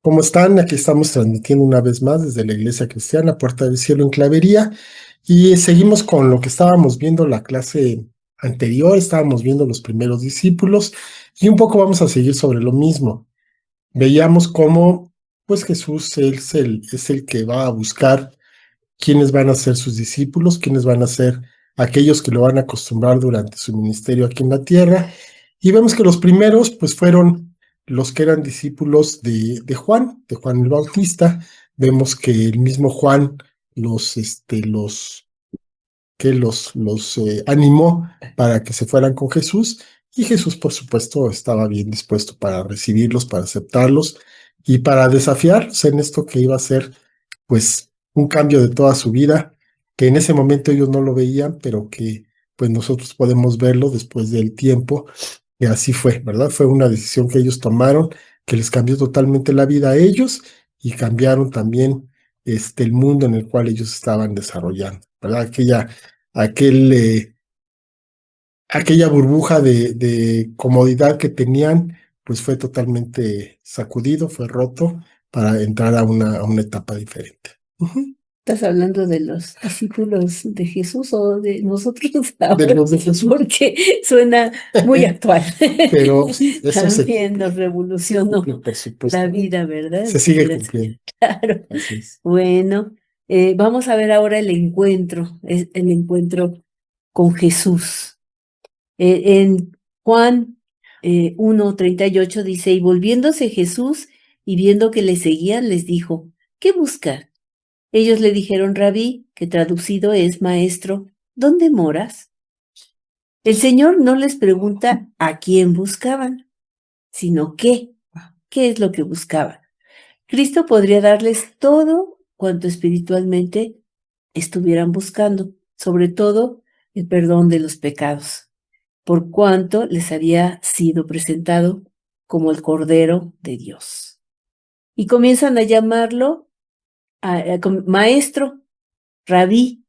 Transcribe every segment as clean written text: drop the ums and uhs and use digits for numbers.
¿Cómo están? Aquí estamos transmitiendo una vez más desde la Iglesia Cristiana Puerta del Cielo en Clavería y seguimos con lo que estábamos viendo la clase anterior, estábamos viendo los primeros discípulos y un poco vamos a seguir sobre lo mismo. Veíamos cómo pues Jesús es el que va a buscar quiénes van a ser sus discípulos, quiénes van a ser aquellos que lo van a acostumbrar durante su ministerio aquí en la tierra. Y vemos que los primeros, pues, fueron los que eran discípulos de Juan el Bautista. Vemos que el mismo Juan los, los animó para que se fueran con Jesús. Y Jesús, por supuesto, estaba bien dispuesto para recibirlos, para aceptarlos y para desafiarlos en esto que iba a ser, pues, un cambio de toda su vida, que en ese momento ellos no lo veían, pero que, pues, nosotros podemos verlo después del tiempo, y así fue, ¿verdad? Fue una decisión que ellos tomaron, que les cambió totalmente la vida a ellos y cambiaron también el mundo en el cual ellos estaban desarrollando, ¿verdad? Aquel, aquella burbuja de comodidad que tenían, pues fue totalmente sacudido, fue roto para entrar a una etapa diferente. Ujú. ¿Estás hablando de los discípulos de Jesús o de nosotros De ahora? los de Jesús. Porque suena muy actual. Pero sí, eso También nos revolucionó por supuesto, la vida, ¿verdad? se sigue Gracias. cumpliendo. Claro. Así es. Bueno, vamos a ver ahora el encuentro con Jesús. En Juan 1:38 dice, y volviéndose Jesús y viendo que le seguían, les dijo, ¿qué buscan? Ellos le dijeron, Rabí, que traducido es maestro, ¿dónde moras? El Señor no les pregunta a quién buscaban, sino qué es lo que buscaban. Cristo podría darles todo cuanto espiritualmente estuvieran buscando, sobre todo el perdón de los pecados, por cuanto les había sido presentado como el Cordero de Dios. Y comienzan a llamarlo maestro, rabí,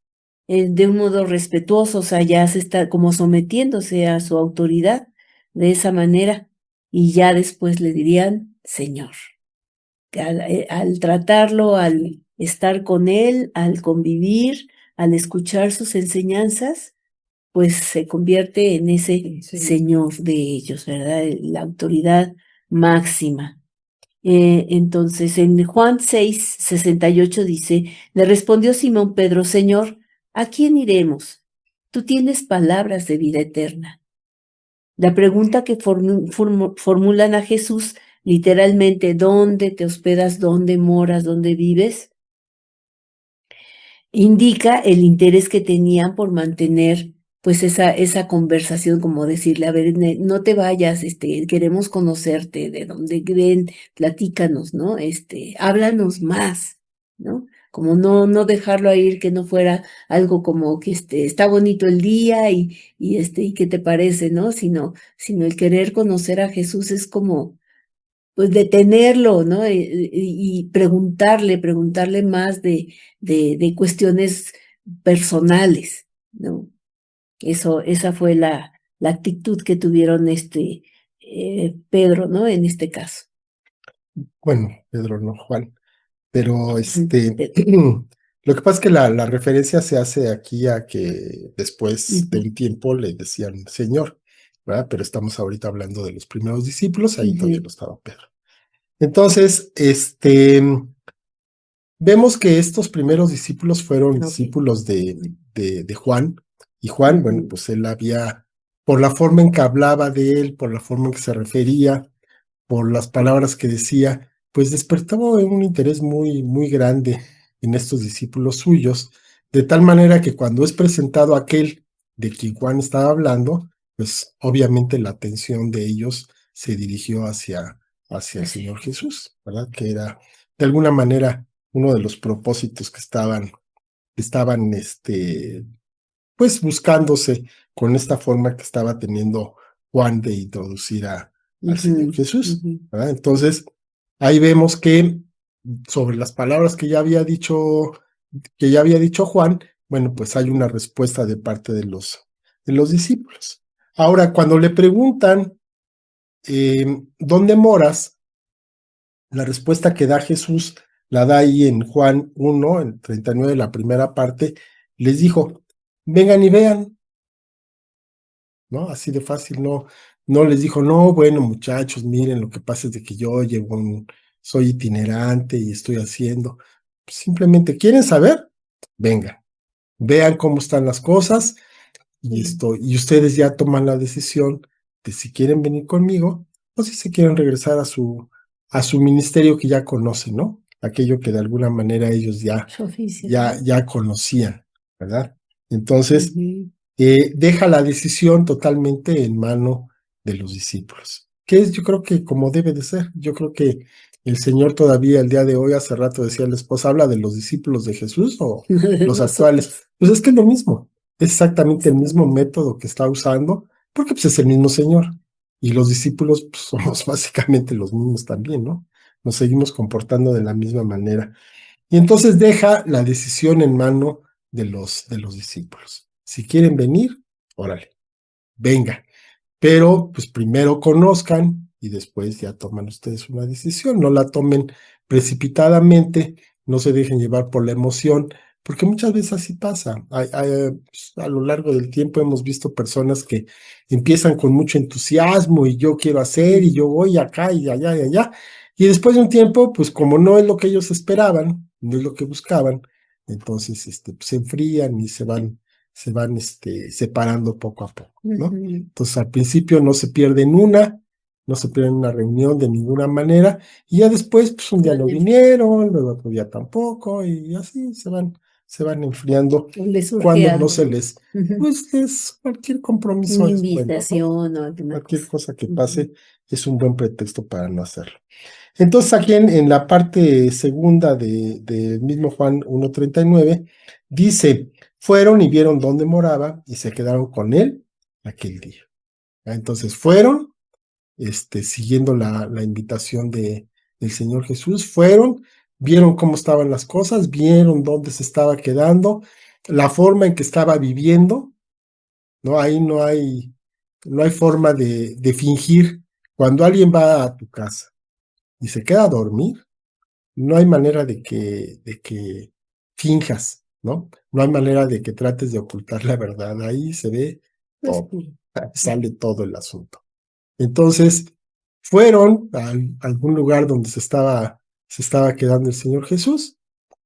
de un modo respetuoso, o sea, ya se está como sometiéndose a su autoridad de esa manera, y ya después le dirían Señor. Al tratarlo, al estar con él, al convivir, al escuchar sus enseñanzas, pues se convierte en ese Señor de ellos, ¿verdad? La autoridad máxima. Entonces, en Juan 6:68 dice, le respondió Simón Pedro, Señor, ¿a quién iremos? Tú tienes palabras de vida eterna. La pregunta que formulan a Jesús, literalmente, ¿dónde te hospedas? ¿Dónde moras? ¿Dónde vives? Indica el interés que tenían por mantener pues esa conversación, como decirle, a ver, no te vayas, queremos conocerte, de dónde ven, platícanos, ¿no? Háblanos más, ¿no? Como no dejarlo a ir, que no fuera algo como que está bonito el día y qué te parece, ¿no? Sino el querer conocer a Jesús es como pues detenerlo, ¿no? Y preguntarle más de cuestiones personales, ¿no? Esa fue la actitud que tuvieron Pedro, ¿no? En este caso. Bueno, Pedro, no Juan. Pero Pe- lo que pasa es que la referencia se hace aquí a que después de Ujú, un tiempo le decían Señor, ¿verdad? Pero estamos ahorita hablando de los primeros discípulos, ahí todavía no ujú, estaba Pedro. Entonces, vemos que estos primeros discípulos fueron ok, discípulos de Juan, y Juan, bueno, ujú, pues él había, por la forma en que hablaba de él, por la forma en que se refería, por las palabras que decía, pues despertaba un interés muy, muy grande en estos discípulos suyos, de tal manera que cuando es presentado aquel de quien Juan estaba hablando, pues obviamente la atención de ellos se dirigió hacia el así, Señor Jesús, ¿verdad? Que era de alguna manera uno de los propósitos que estaban, pues buscándose con esta forma que estaba teniendo Juan de introducir al Señor ujú, Jesús, ujú, ¿verdad? Entonces, ahí vemos que sobre las palabras que ya había dicho Juan, bueno, pues hay una respuesta de parte de los discípulos. Ahora, cuando le preguntan, ¿dónde moras? La respuesta que da Jesús la da ahí en Juan 1, en 39, la primera parte, les dijo, vengan y vean, ¿no? Así de fácil, no les dijo, no, bueno, muchachos, miren, lo que pasa es de que yo soy itinerante y estoy haciendo. Simplemente, ¿quieren saber? Vengan, vean cómo están las cosas y ustedes ya toman la decisión de si quieren venir conmigo o si se quieren regresar a su ministerio que ya conocen, ¿no? Aquello que de alguna manera ellos Su oficio, ¿no? ya conocían, ¿verdad? Entonces, Ujú. deja la decisión totalmente en mano de los discípulos, que es, yo creo que como debe de ser. Yo creo que el Señor todavía el día de hoy, hace rato decía la esposa, ¿habla de los discípulos de Jesús o De los actuales? nosotros. Pues es que es lo mismo, es exactamente el mismo método que está usando, porque pues es el mismo Señor. Y los discípulos pues, somos básicamente los mismos también, ¿no? Nos seguimos comportando de la misma manera. Y entonces deja la decisión en mano de los discípulos. Si quieren venir, órale, venga. Pero pues primero conozcan y después ya toman ustedes una decisión. No la tomen precipitadamente, no se dejen llevar por la emoción, porque muchas veces así pasa. Pues, a lo largo del tiempo hemos visto personas que empiezan con mucho entusiasmo y yo quiero hacer y yo voy acá y allá y allá. Y después de un tiempo, pues como no es lo que ellos esperaban, no es lo que buscaban, entonces pues, se enfrían y se van separando poco a poco, ¿no? Ujú. Entonces al principio no se pierden una reunión de ninguna manera, y ya después, pues un día no vinieron, luego otro día tampoco, y así se van enfriando Le surge cuando no algo, se ¿no? les, Ujú. pues cualquier compromiso Una es bueno, ¿no? invitación o alguna Cualquier cosa. cosa que Ujú. pase es un buen pretexto para no hacerlo. Entonces aquí en la parte segunda del mismo Juan 1:39, dice, fueron y vieron dónde moraba y se quedaron con él aquel día. Entonces fueron, siguiendo la invitación del Señor Jesús, fueron, vieron cómo estaban las cosas, vieron dónde se estaba quedando, la forma en que estaba viviendo, ¿no? Ahí no hay forma de fingir. Cuando alguien va a tu casa y se queda a dormir, no hay manera de que finjas, ¿no? No hay manera de que trates de ocultar la verdad. Ahí se ve Pues todo, sí. sale todo el asunto. Entonces, fueron a algún lugar donde se estaba quedando el Señor Jesús,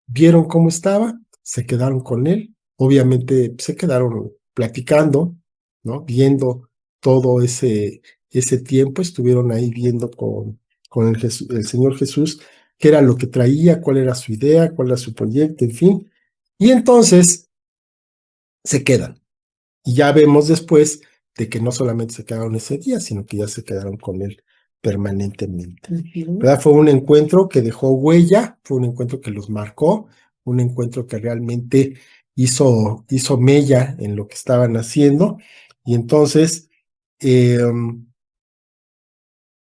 vieron cómo estaba, se quedaron con él, obviamente se quedaron platicando, ¿no? Viendo todo ese tiempo, estuvieron ahí viendo con el Señor Jesús qué era lo que traía, cuál era su idea, cuál era su proyecto, en fin. Y entonces se quedan. Y ya vemos después de que no solamente se quedaron ese día, sino que ya se quedaron con él permanentemente. Ujú. ¿Verdad? Fue un encuentro que dejó huella, fue un encuentro que los marcó, un encuentro que realmente hizo mella en lo que estaban haciendo. Y entonces eh,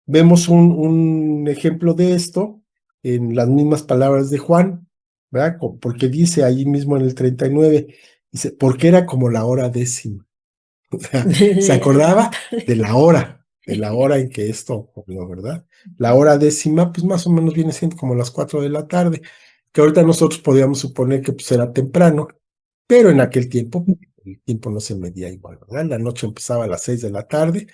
vemos un ejemplo de esto en las mismas palabras de Juan, ¿verdad? Porque dice ahí mismo en el 39, dice, porque era como la hora décima. O sea, se acordaba de la hora en que esto ocurrió, ¿verdad? La hora décima, pues más o menos viene siendo como las 4 de la tarde, que ahorita nosotros podríamos suponer que pues era temprano, pero en aquel tiempo el tiempo no se medía igual, ¿verdad? La noche empezaba a las 6 de la tarde,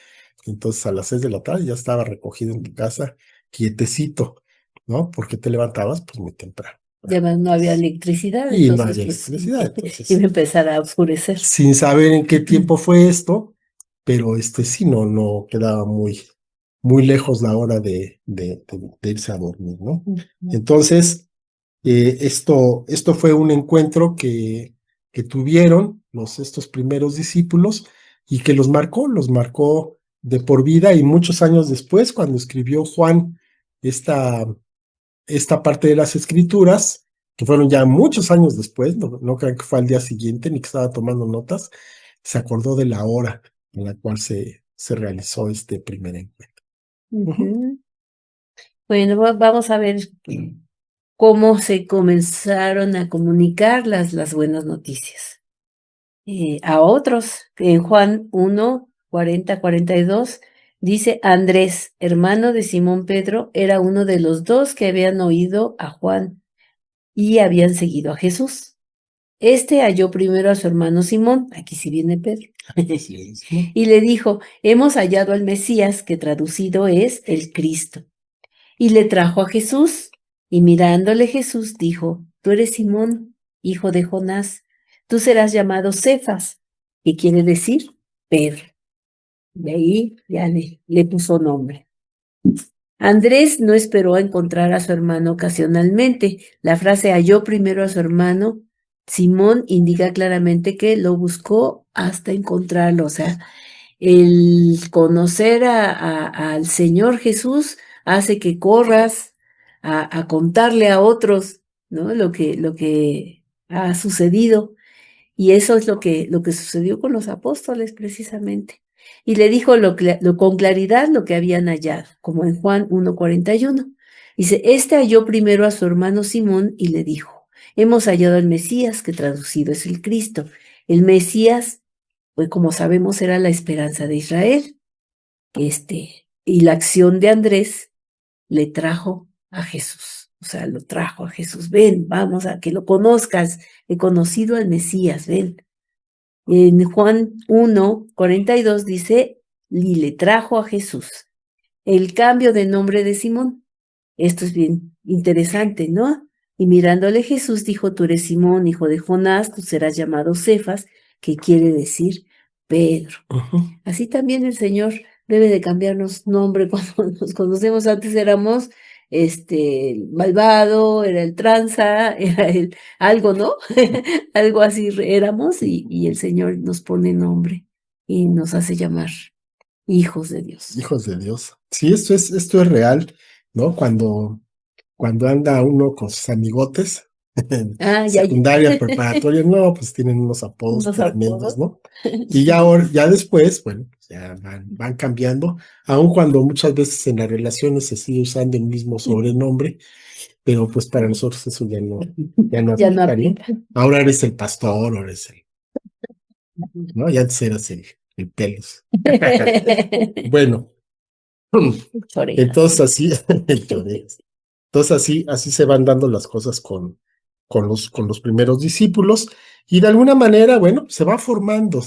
entonces a las 6 de la tarde ya estaba recogido en tu casa, quietecito, ¿no? Porque te levantabas pues muy temprano. Y además no había electricidad, Y no entonces había pues electricidad, iba a entonces empezar a oscurecer. sin saber en qué tiempo fue esto, pero sí, no quedaba muy lejos la hora de irse a dormir, ¿no? Ujú. Entonces, esto fue un encuentro que tuvieron estos primeros discípulos y que los marcó de por vida, y muchos años después, cuando escribió Juan esta parte de las escrituras, que fueron ya muchos años después, no crean que fue al día siguiente ni que estaba tomando notas, se acordó de la hora en la cual se realizó este primer encuentro. Ujú. Ujú. Bueno, vamos a ver cómo se comenzaron a comunicar las buenas noticias a otros. En Juan 1:40-42 Dice Andrés, hermano de Simón Pedro, era uno de los dos que habían oído a Juan y habían seguido a Jesús. Este halló primero a su hermano Simón, aquí sí viene Pedro, y le dijo, hemos hallado al Mesías, que traducido es el Cristo. Y le trajo a Jesús, y mirándole Jesús dijo, tú eres Simón, hijo de Jonás, tú serás llamado Cefas, que quiere decir Pedro. De ahí ya le puso nombre. Andrés no esperó a encontrar a su hermano ocasionalmente. La frase halló primero a su hermano Simón indica claramente que lo buscó hasta encontrarlo. O sea, el conocer al Señor Jesús hace que corras a contarle a otros, ¿no? Lo que ha sucedido. Y eso es lo que sucedió con los apóstoles precisamente. Y le dijo con claridad lo que habían hallado, como en Juan 1:41. Dice, este halló primero a su hermano Simón y le dijo, hemos hallado al Mesías, que traducido es el Cristo. El Mesías, pues como sabemos, era la esperanza de Israel. Y la acción de Andrés le trajo a Jesús. O sea, lo trajo a Jesús. Ven, vamos a que lo conozcas. He conocido al Mesías, ven. En Juan 1:42 dice, y le trajo a Jesús. El cambio de nombre de Simón. Esto es bien interesante, ¿no? Y mirándole Jesús dijo, tú eres Simón, hijo de Jonás, tú serás llamado Cefas, que quiere decir Pedro. Así también el Señor debe de cambiarnos nombre cuando nos conocemos. Antes éramos el malvado, era el tranza, era el algo, ¿no? Algo así éramos y el Señor nos pone nombre y nos hace llamar hijos de Dios. Hijos de Dios. Sí, esto es real, ¿no? Cuando anda uno con sus amigotes, en Ah, ya, secundaria, preparatoria, no, pues tienen unos apodos unos tremendos, apodos. ¿no? Y ya después, bueno, ya van cambiando, aun cuando muchas veces en las relaciones se sigue usando el mismo sobrenombre, pero pues para nosotros eso Ya no aplica, ¿no? aplica. Ahora eres el pastor, ahora eres ¿no? Ya antes eras el pelos. Bueno, Orejas. entonces así, el Toreas. Entonces así se van dando las cosas con los primeros discípulos y de alguna manera, bueno, se va formando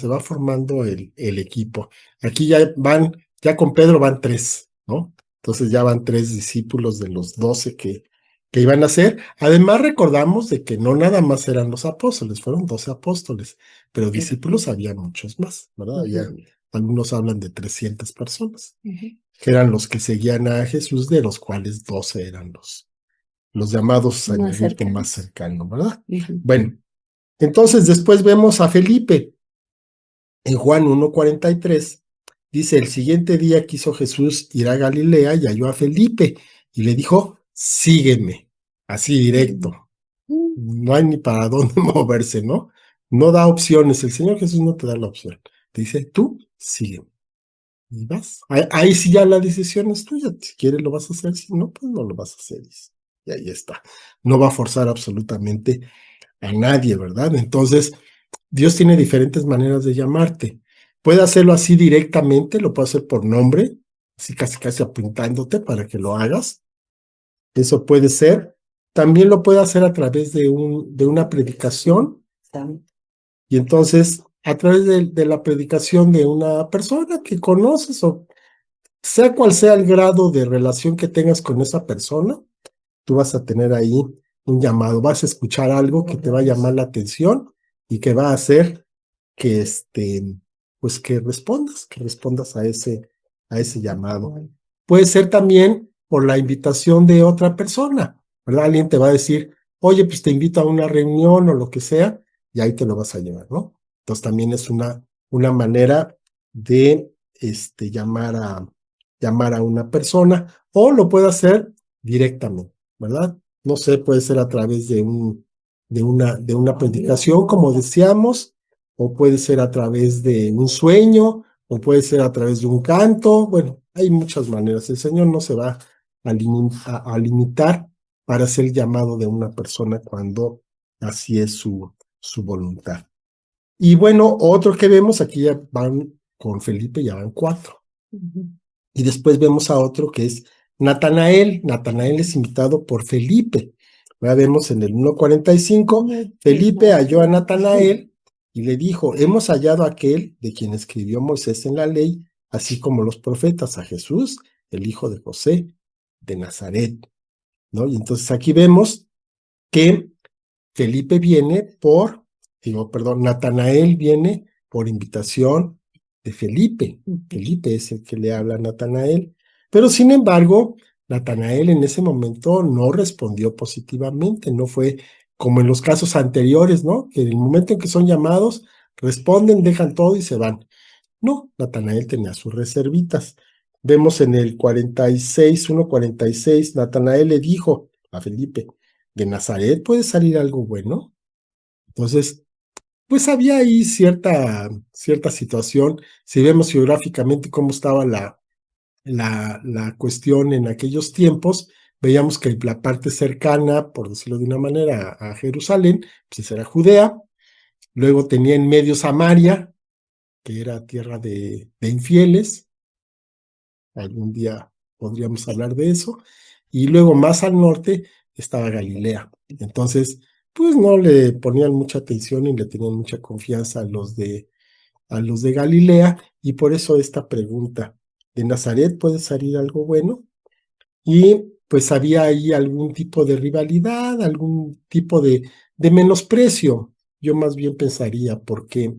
el equipo. Aquí ya con Pedro van tres, ¿no? Entonces ya van tres discípulos de los 12 que iban a ser. Además recordamos de que no nada más eran los apóstoles, fueron 12 apóstoles, pero discípulos había muchos más, ¿verdad? Algunos hablan de 300 personas, que eran los que seguían a Jesús, de los cuales 12 eran los llamados en el grupo más cercano, ¿verdad? Bueno, entonces después vemos a Felipe en Juan 1:43. Dice, el siguiente día quiso Jesús ir a Galilea y halló a Felipe y le dijo, sígueme, así directo. No hay ni para dónde moverse, ¿no? No da opciones, el Señor Jesús no te da la opción. Te dice, tú sígueme. Y vas. Ahí sí ya la decisión es tuya. Si quieres lo vas a hacer, si no, pues no lo vas a hacer. Y ahí está. No va a forzar absolutamente a nadie, ¿verdad? Entonces, Dios tiene diferentes maneras de llamarte. Puede hacerlo así directamente, lo puede hacer por nombre, así casi casi apuntándote para que lo hagas. Eso puede ser. También lo puede hacer a través de una predicación. Y entonces, a través de la predicación de una persona que conoces o sea cual sea el grado de relación que tengas con esa persona, tú vas a tener ahí un llamado, vas a escuchar algo que te va a llamar la atención y que va a hacer que pues que respondas a ese llamado. Puede ser también por la invitación de otra persona, ¿verdad? Alguien te va a decir, oye, pues te invito a una reunión o lo que sea, y ahí te lo vas a llevar, ¿no? Entonces también es una manera de llamar a una persona, o lo puede hacer directamente, ¿verdad? No sé, puede ser a través de una predicación, como decíamos, o puede ser a través de un sueño, o puede ser a través de un canto. Bueno, hay muchas maneras. El Señor no se va a limitar para hacer el llamado de una persona cuando así es su voluntad. Y bueno, otro que vemos aquí ya van con Felipe, ya van 4. Y después vemos a otro que es Natanael. Natanael es invitado por Felipe. Ya vemos en el 1:45, Felipe halló a Natanael y le dijo, hemos hallado a aquel de quien escribió Moisés en la ley, así como los profetas, a Jesús, el hijo de José, de Nazaret, ¿no? Y entonces aquí vemos que Felipe viene Natanael viene por invitación de Felipe. Felipe es el que le habla a Natanael. Pero sin embargo, Natanael en ese momento no respondió positivamente, no fue como en los casos anteriores, ¿no? Que en el momento en que son llamados, responden, dejan todo y se van. No, Natanael tenía sus reservitas. Vemos en el 1:46, Natanael le dijo a Felipe, ¿de Nazaret puede salir algo bueno? Entonces, pues había ahí cierta situación. Si vemos geográficamente cómo estaba la cuestión en aquellos tiempos, veíamos que la parte cercana, por decirlo de una manera, a Jerusalén, pues era Judea. Luego tenía en medio Samaria, que era tierra de infieles. Algún día podríamos hablar de eso. Y luego más al norte estaba Galilea. Entonces, pues no le ponían mucha atención y le tenían mucha confianza a los de Galilea, y por eso esta pregunta, ¿de Nazaret puede salir algo bueno? Y pues había ahí algún tipo de rivalidad, algún tipo de menosprecio. Yo más bien pensaría, porque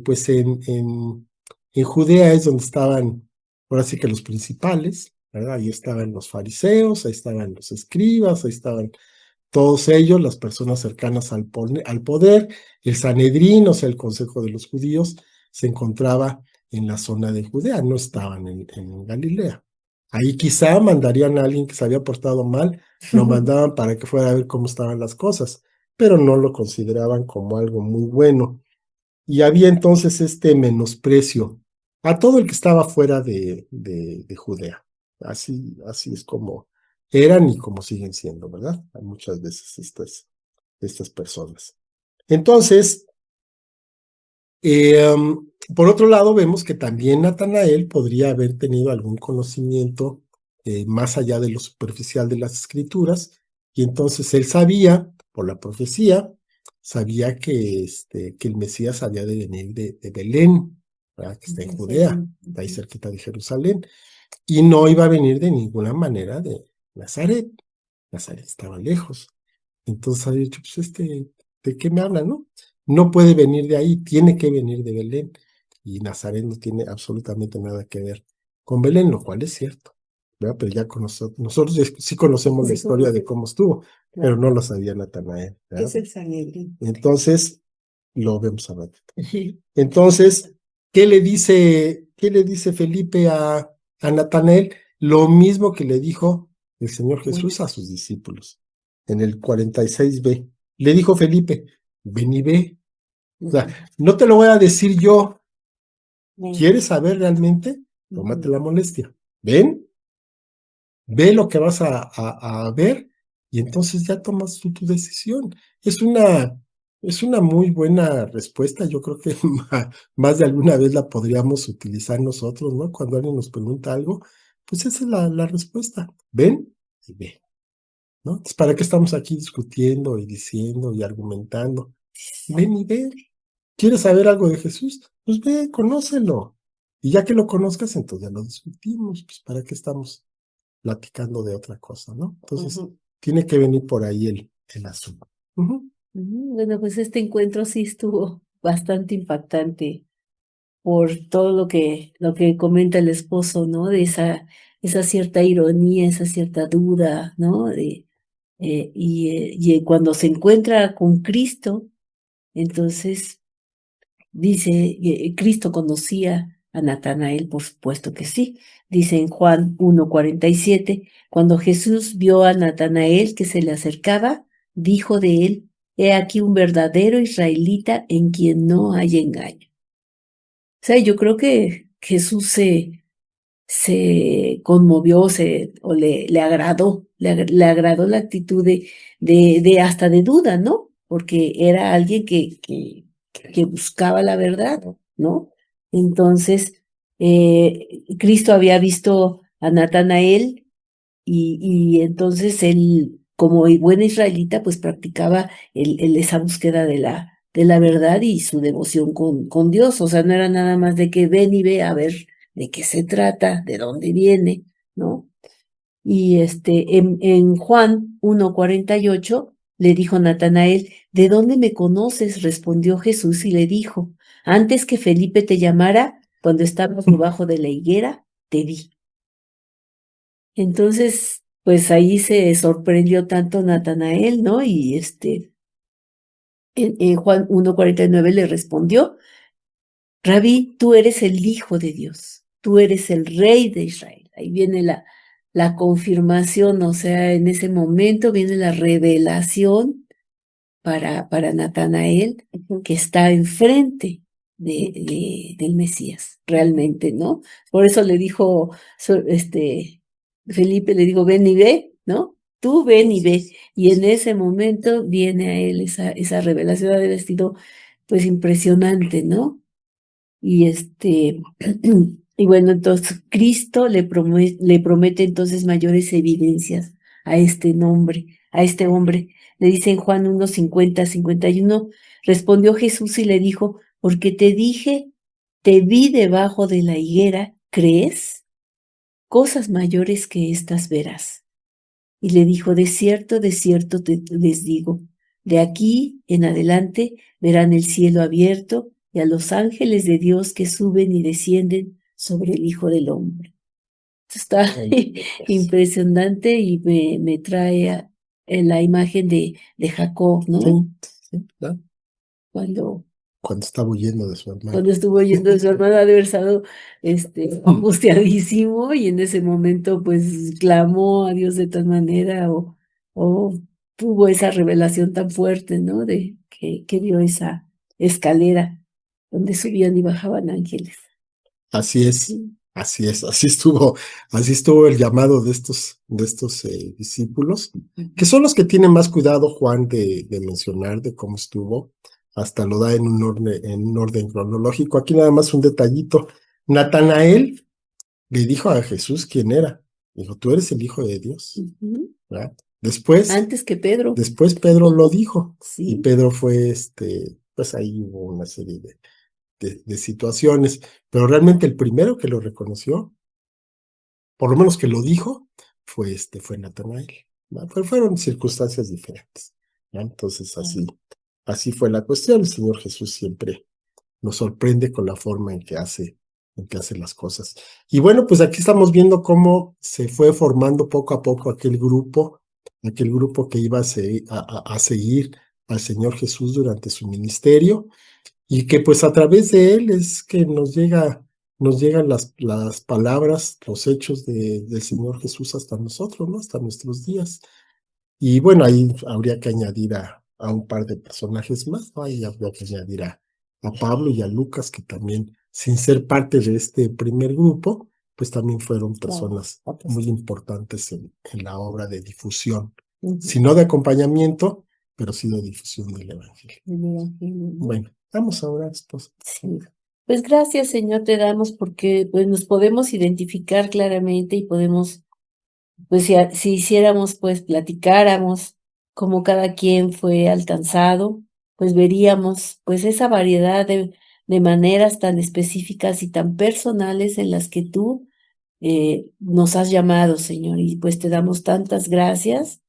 pues en Judea es donde estaban, ahora sí que los principales, ¿verdad? Ahí estaban los fariseos, ahí estaban los escribas, ahí estaban todos ellos, las personas cercanas al poder. El Sanedrín, o sea, el Consejo de los Judíos, se encontraba en la zona de Judea, no estaban en Galilea. Ahí quizá mandarían a alguien que se había portado mal, lo mandaban para que fuera a ver cómo estaban las cosas, pero no lo consideraban como algo muy bueno. Y había entonces este menosprecio a todo el que estaba fuera de Judea. Así es como eran y como siguen siendo, ¿verdad? Hay muchas veces estas personas. Entonces, por otro lado, vemos que también Natanael podría haber tenido algún conocimiento más allá de lo superficial de las escrituras, y entonces él sabía, por la profecía, sabía que el Mesías había de venir de Belén, ¿verdad? Que está en Judea, está ahí cerquita de Jerusalén, y no iba a venir de ninguna manera de Nazaret. Nazaret estaba lejos. Entonces había dicho, pues ¿de qué me habla, no? No puede venir de ahí, tiene que venir de Belén. Y Nazaret no tiene absolutamente nada que ver con Belén, lo cual es cierto, ¿verdad? Pero ya nosotros sí conocemos la historia de cómo estuvo, pero no lo sabía Natanael, ¿verdad? Es el Sanedrín. Entonces, lo vemos a ratito. Entonces, ¿qué le dice Felipe a Natanael? Lo mismo que le dijo el Señor Jesús a sus discípulos en el 46b. Le dijo Felipe, ven y ve. O sea, no te lo voy a decir yo. ¿Quieres saber realmente? Tómate la molestia. Ven, ve lo que vas a ver, y entonces ya tomas tú tu decisión. Es una muy buena respuesta. Yo creo que más de alguna vez la podríamos utilizar nosotros, ¿no? Cuando alguien nos pregunta algo, pues esa es la respuesta. Ven y ve, ¿no? Entonces, ¿para qué estamos aquí discutiendo y diciendo y argumentando? Ven y ve. ¿Quieres saber algo de Jesús? Pues ve, conócelo. Y ya que lo conozcas, entonces ya lo discutimos. Pues ¿para qué estamos platicando de otra cosa, no? Entonces, tiene que venir por ahí el asunto. Bueno, pues este encuentro sí estuvo bastante impactante por todo lo que comenta el esposo, ¿no? De esa cierta ironía, esa cierta duda, ¿no? Y cuando se encuentra con Cristo, entonces dice, Cristo conocía a Natanael, por supuesto que sí. Dice en Juan 1:47, cuando Jesús vio a Natanael que se le acercaba, dijo de él, he aquí un verdadero israelita en quien no hay engaño. O sea, yo creo que Jesús se conmovió, o le agradó, le agradó la actitud de hasta de duda, ¿no? Porque era alguien que buscaba la verdad, ¿no? Entonces, Cristo había visto a Natanael y entonces él, como buen israelita, pues practicaba esa búsqueda de la verdad y su devoción con Dios. O sea, no era nada más de que ven y ve a ver de qué se trata, de dónde viene, ¿no? Y en Juan 1:48 le dijo Natanael, ¿de dónde me conoces? Respondió Jesús y le dijo, antes que Felipe te llamara, cuando estabas debajo de la higuera, te vi. Entonces, pues ahí se sorprendió tanto Natanael, ¿no? Y en Juan 1:49 le respondió, Rabí, tú eres el Hijo de Dios, tú eres el Rey de Israel. Ahí viene la confirmación, o sea, en ese momento viene la revelación para Natanael, que está enfrente del Mesías, realmente, ¿no? Por eso le dijo, Felipe le dijo, ven y ve, ¿no? Tú ven y ve. Y en ese momento viene a él esa revelación, de vestido, pues impresionante, ¿no? Y y bueno, entonces Cristo le promete entonces mayores evidencias a este nombre, a este hombre. Le dice en Juan 1:50-51, respondió Jesús y le dijo, porque te dije, te vi debajo de la higuera, ¿crees? Cosas mayores que estas verás. Y le dijo, de cierto les digo, de aquí en adelante verán el cielo abierto y a los ángeles de Dios que suben y descienden sobre el Hijo del Hombre. Está impresionante y me trae en la imagen de Jacob, ¿no? Sí, claro. Cuando Estaba huyendo de su hermano. Cuando estuvo yendo de su hermana, de haber estado angustiadísimo y en ese momento pues clamó a Dios de tal manera o tuvo esa revelación tan fuerte, ¿no? De que dio esa escalera donde subían y bajaban ángeles. Así es, así es, así estuvo el llamado de estos discípulos, que son los que tienen más cuidado, Juan, de mencionar de cómo estuvo, hasta lo da en un orden cronológico. Aquí nada más un detallito. Natanael le dijo a Jesús quién era. Dijo, tú eres el Hijo de Dios. ¿Verdad? Antes que Pedro. Después Pedro lo dijo. Sí. Y Pedro fue, pues ahí hubo una serie de situaciones, pero realmente el primero que lo reconoció, por lo menos que lo dijo, fue Natanael. Fueron circunstancias diferentes, ¿no? Entonces así fue la cuestión. El Señor Jesús siempre nos sorprende con la forma en que hace las cosas. Y bueno, pues aquí estamos viendo cómo se fue formando poco a poco aquel grupo que iba a seguir al Señor Jesús durante su ministerio. Y que pues a través de él es que nos llegan las palabras, los hechos del Señor Jesús hasta nosotros, ¿no? Hasta nuestros días. Y bueno, ahí habría que añadir a un par de personajes más, ¿no? Ahí habría que añadir a Pablo y a Lucas, que también, sin ser parte de este primer grupo, pues también fueron personas muy importantes en la obra de difusión, si no de acompañamiento, pero sí de difusión del Evangelio. Bueno, vamos ahora, esposa. Sí. Pues gracias, Señor, te damos porque pues nos podemos identificar claramente y podemos, pues si hiciéramos, pues platicáramos cómo cada quien fue alcanzado, pues veríamos pues esa variedad de maneras tan específicas y tan personales en las que tú nos has llamado, Señor, y pues te damos tantas gracias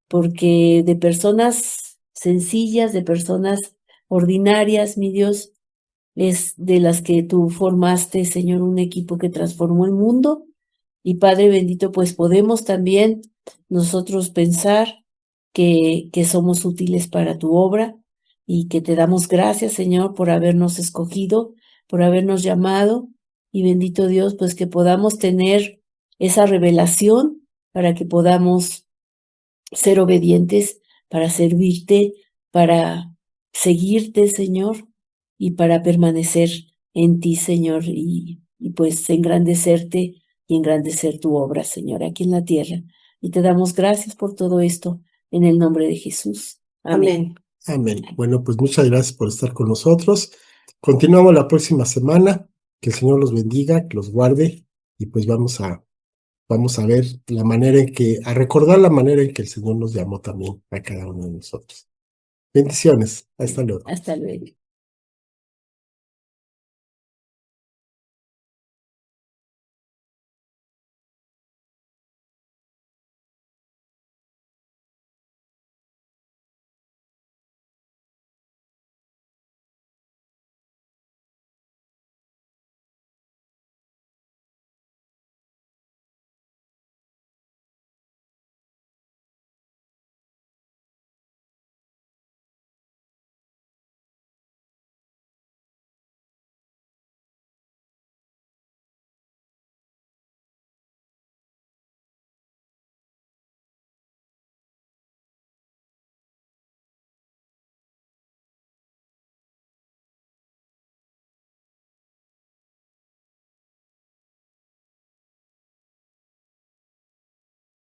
porque de personas sencillas, de personas ordinarias, mi Dios, es de las que tú formaste, Señor, un equipo que transformó el mundo. Y Padre bendito, pues podemos también nosotros pensar que somos útiles para tu obra y que te damos gracias, Señor, por habernos escogido, por habernos llamado. Y bendito Dios, pues que podamos tener esa revelación para que podamos ser obedientes, para servirte, para seguirte, Señor, y para permanecer en ti, Señor, y pues engrandecerte y engrandecer tu obra, Señor, aquí en la tierra. Y te damos gracias por todo esto en el nombre de Jesús. Amén. Amén. Bueno, pues muchas gracias por estar con nosotros. Continuamos la próxima semana. Que el Señor los bendiga, que los guarde y pues vamos a ver la manera en que, a recordar la manera en que el Señor nos llamó también a cada uno de nosotros. Bendiciones. Hasta luego. Hasta luego.